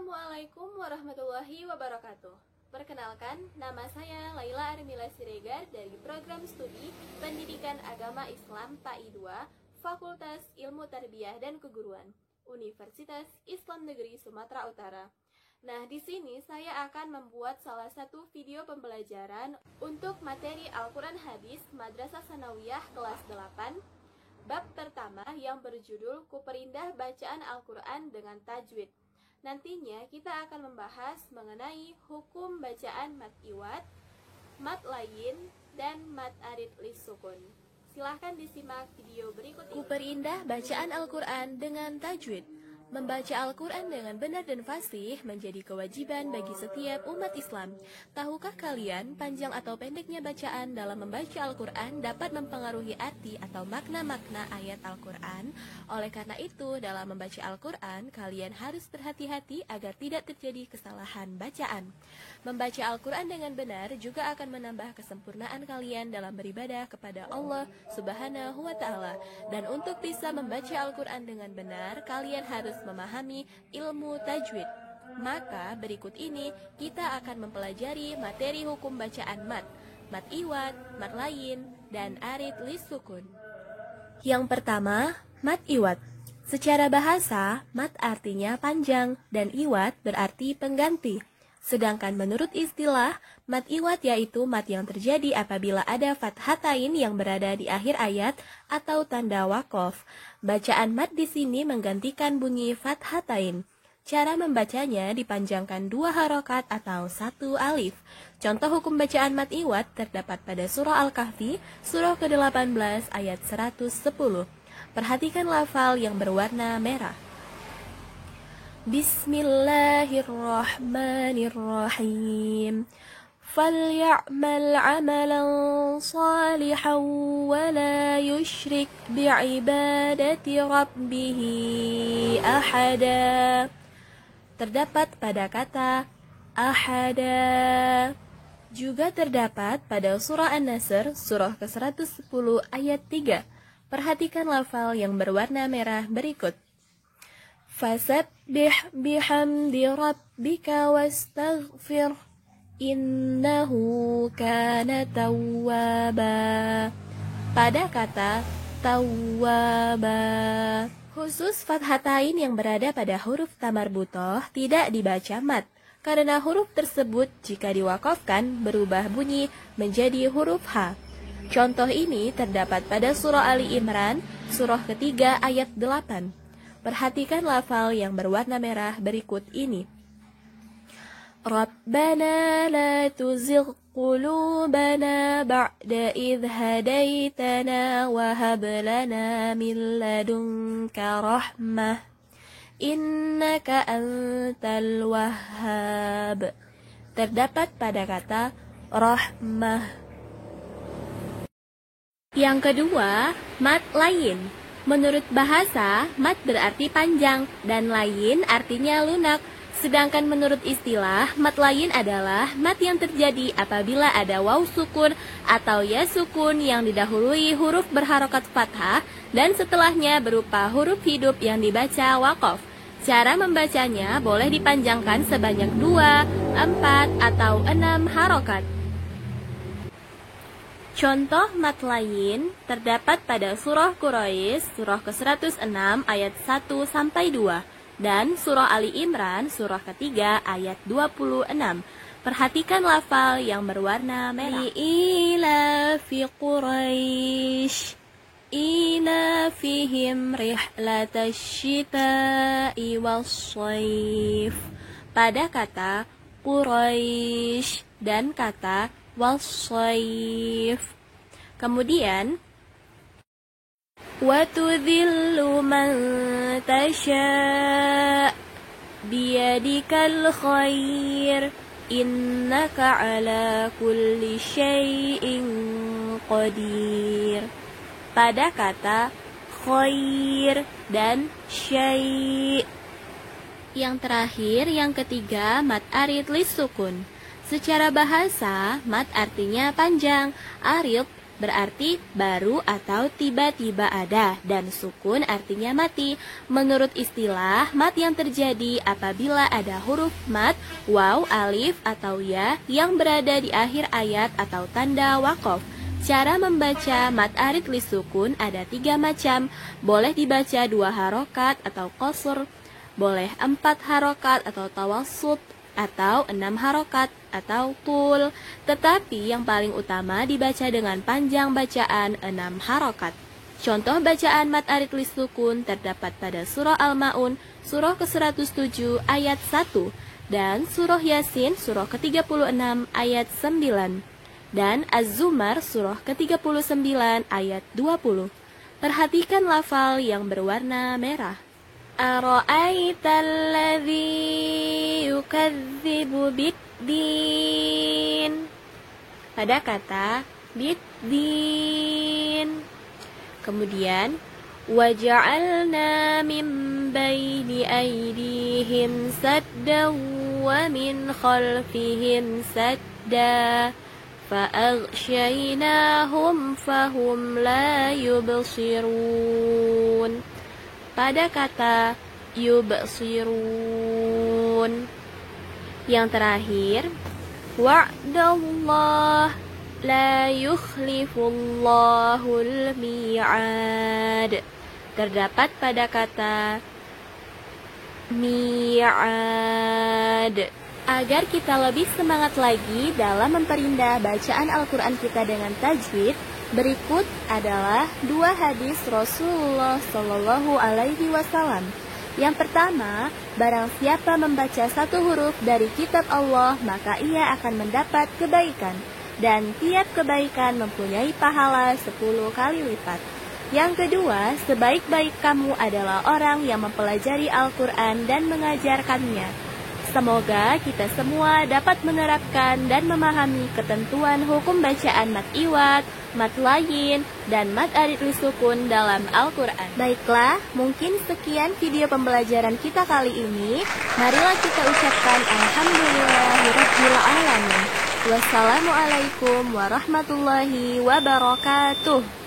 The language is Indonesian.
Assalamualaikum warahmatullahi wabarakatuh. Perkenalkan, nama saya Laila Armila Siregar dari Program Studi Pendidikan Agama Islam PAI 2, Fakultas Ilmu Tarbiyah dan Keguruan, Universitas Islam Negeri Sumatera Utara. Nah, di sini saya akan membuat salah satu video pembelajaran untuk materi Al-Quran Hadis Madrasah Sanawiyah kelas 8, bab pertama yang berjudul Kuperindah Bacaan Al-Quran dengan Tajwid. Nantinya kita akan membahas mengenai hukum bacaan mad iwad, mad layin, dan mad arid lisukun. Silahkan disimak video berikut ini. Kuperindah bacaan Al-Quran dengan tajwid. Membaca Al-Quran dengan benar dan fasih menjadi kewajiban bagi setiap umat Islam. Tahukah kalian, panjang atau pendeknya bacaan dalam membaca Al-Quran dapat mempengaruhi arti atau makna-makna ayat Al-Quran? Oleh karena itu, dalam membaca Al-Quran, kalian harus berhati-hati agar tidak terjadi kesalahan bacaan. Membaca Al-Quran dengan benar juga akan menambah kesempurnaan kalian dalam beribadah kepada Allah Subhanahu wa Ta'ala. Dan untuk bisa membaca Al-Quran dengan benar, kalian harus memahami ilmu tajwid. Maka berikut ini kita akan mempelajari materi hukum bacaan mad iwad, mad layin, dan arid lisukun. Yang pertama, mad iwad. Secara bahasa, mad artinya panjang dan iwad berarti pengganti. Sedangkan menurut istilah, mad iwad yaitu mad yang terjadi apabila ada fathatain yang berada di akhir ayat atau tanda waqaf. Bacaan mad di sini menggantikan bunyi fathatain. Cara membacanya dipanjangkan 2 harokat atau 1 alif. Contoh hukum bacaan mad iwad terdapat pada surah Al-Kahfi, surah ke-18 ayat 110. Perhatikan lafal yang berwarna merah. Bismillahirrahmanirrahim. فَلْيَعْمَلْ عَمَلًا صَالِحًا وَلَا يُشْرِكْ بِعِبَادَةِ رَبِّهِ أَحَدًا. Terdapat pada kata ahada. Juga terdapat pada surah An-Nasr, surah ke-110 ayat 3. Perhatikan lafal yang berwarna merah berikut. Fasabbih bihamdi rabbika wastaghfir innahu kana tawwaba. Pada kata tawwaba, khusus fathatain yang berada pada huruf tamarbutoh tidak dibaca mad, karena huruf tersebut jika diwakafkan berubah bunyi menjadi huruf H. Contoh ini terdapat pada surah Ali Imran, surah ketiga ayat 8. Perhatikan lafal yang berwarna merah berikut ini. Rabbana la tuzigh qulubana ba'da idh hadaitana wa hab lana min ladunka rahmah innaka antal wahhab. Terdapat pada kata rahmah. Yang kedua, mad layin. Menurut bahasa, mad berarti panjang dan layin artinya lunak. Sedangkan menurut istilah, mad layin adalah mad yang terjadi apabila ada waw sukun atau ya sukun yang didahului huruf berharokat fathah dan setelahnya berupa huruf hidup yang dibaca waqaf. Cara membacanya boleh dipanjangkan sebanyak 2, 4, atau 6 harokat. Contoh mad layin terdapat pada surah Quraisy, surah ke-106 ayat 1-2, dan surah Ali Imran, surah ketiga ayat 26. Perhatikan lafal yang berwarna merah. Ila fi Quraisy, ila fihim rihlatash shita'i was-shaif. Pada kata Quraisy dan kata was-shaif. Kemudian wa tudhillu man tasha' biyadikal khair innaka ala kulli syai'in qadir. Pada kata khair dan syai'. Yang terakhir, yang ketiga, mad arid lisukun. Secara bahasa, mad artinya panjang, arid berarti baru atau tiba-tiba ada, dan sukun artinya mati. Menurut istilah, mat yang terjadi apabila ada huruf mat, waw, alif, atau ya yang berada di akhir ayat atau tanda waqaf. Cara membaca mat arid lisukun ada 3 macam, boleh dibaca 2 harokat atau qasr, boleh 4 harokat atau tawassut, atau 6 harokat atau tul, tetapi yang paling utama dibaca dengan panjang bacaan 6 harokat. Contoh bacaan mat arid lisukun terdapat pada surah Al-Ma'un, surah ke-107 ayat 1, dan surah Yasin, surah ke-36 ayat 9, dan Az-Zumar, surah ke-39 ayat 20. Perhatikan lafal yang berwarna merah. Ara'aital ladzi yukadzibu biddin. Pada kata biddin. Kemudian waja'alna min baini aydihim saddan wa min khalfihim sadda fa'aghshaynahum fahum la yubsirun. Pada kata yubsirun. Yang terakhir, wa'dallah la yukhlifullahul mi'ad. Terdapat pada kata mi'ad. Agar kita lebih semangat lagi dalam memperindah bacaan Al-Quran kita dengan tajwid, berikut adalah 2 hadis Rasulullah Shallallahu Alaihi Wasallam. Yang pertama, barang siapa membaca 1 huruf dari kitab Allah, maka ia akan mendapat kebaikan, dan tiap kebaikan mempunyai pahala 10 kali lipat. Yang kedua, sebaik-baik kamu adalah orang yang mempelajari Al-Quran dan mengajarkannya. Semoga kita semua dapat menerapkan dan memahami ketentuan hukum bacaan mat iwad, mat layin, dan mat arid lisukun dalam Al-Quran. Baiklah, mungkin sekian video pembelajaran kita kali ini. Marilah kita ucapkan Alhamdulillahirabbil alamin. Wassalamualaikum warahmatullahi wabarakatuh.